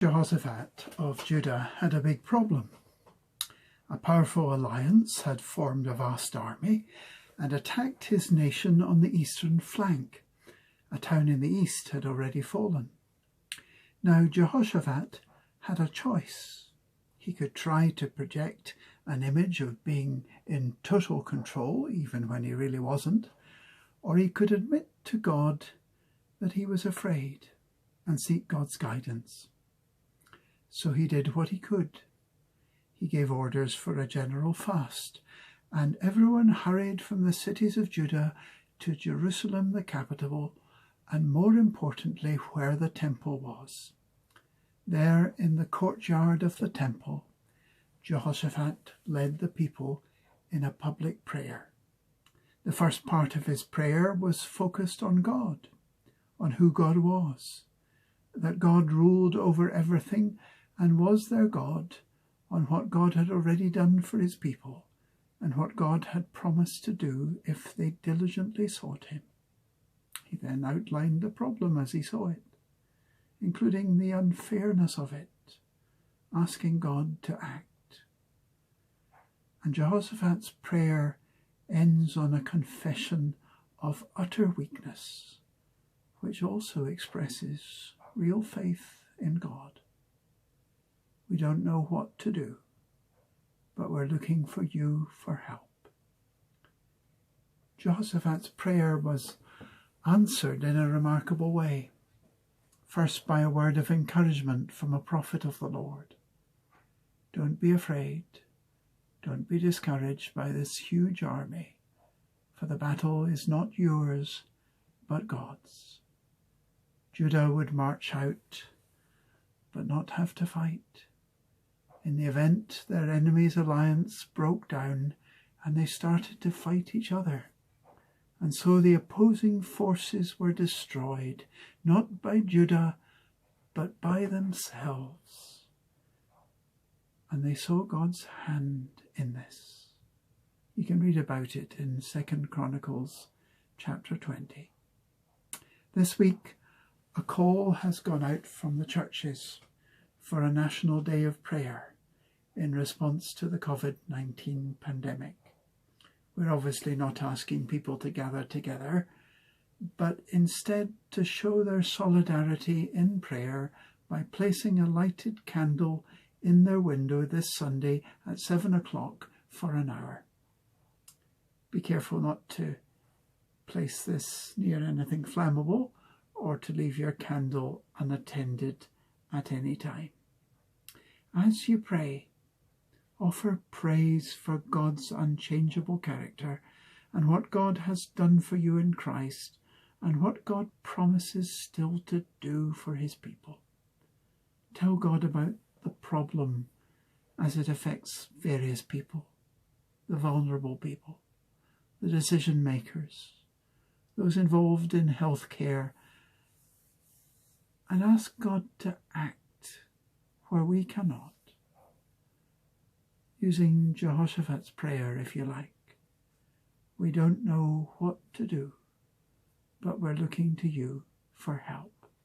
Jehoshaphat of Judah had a big problem. A powerful alliance had formed a vast army and attacked his nation on the eastern flank. A town in the east had already fallen. Now Jehoshaphat had a choice. He could try to project an image of being in total control, even when he really wasn't, or he could admit to God that he was afraid and seek God's guidance. So he did what he could. He gave orders for a general fast, and everyone hurried from the cities of Judah to Jerusalem, the capital, and more importantly, where the temple was. There in the courtyard of the temple, Jehoshaphat led the people in a public prayer. The first part of his prayer was focused on God, on who God was, that God ruled over everything and was their God, on what God had already done for his people, and what God had promised to do if they diligently sought him. He then outlined the problem as he saw it, including the unfairness of it, asking God to act. And Jehoshaphat's prayer ends on a confession of utter weakness, which also expresses real faith in God. We don't know what to do, but we're looking for you for help. Jehoshaphat's prayer was answered in a remarkable way. First, by a word of encouragement from a prophet of the Lord. Don't be afraid. Don't be discouraged by this huge army, for the battle is not yours, but God's. Judah would march out, but not have to fight. In the event, their enemy's alliance broke down and they started to fight each other. And so the opposing forces were destroyed, not by Judah, but by themselves. And they saw God's hand in this. You can read about it in 2 Chronicles chapter 20. This week, a call has gone out from the churches for a national day of prayer in response to the COVID-19 pandemic. We're obviously not asking people to gather together, but instead to show their solidarity in prayer by placing a lighted candle in their window this Sunday at 7 o'clock for an hour. Be careful not to place this near anything flammable or to leave your candle unattended at any time. As you pray, offer praise for God's unchangeable character and what God has done for you in Christ and what God promises still to do for his people. Tell God about the problem as it affects various people, the vulnerable people, the decision makers, those involved in health care, and ask God to act where we cannot. Using Jehoshaphat's prayer, if you like. We don't know what to do, but we're looking to you for help.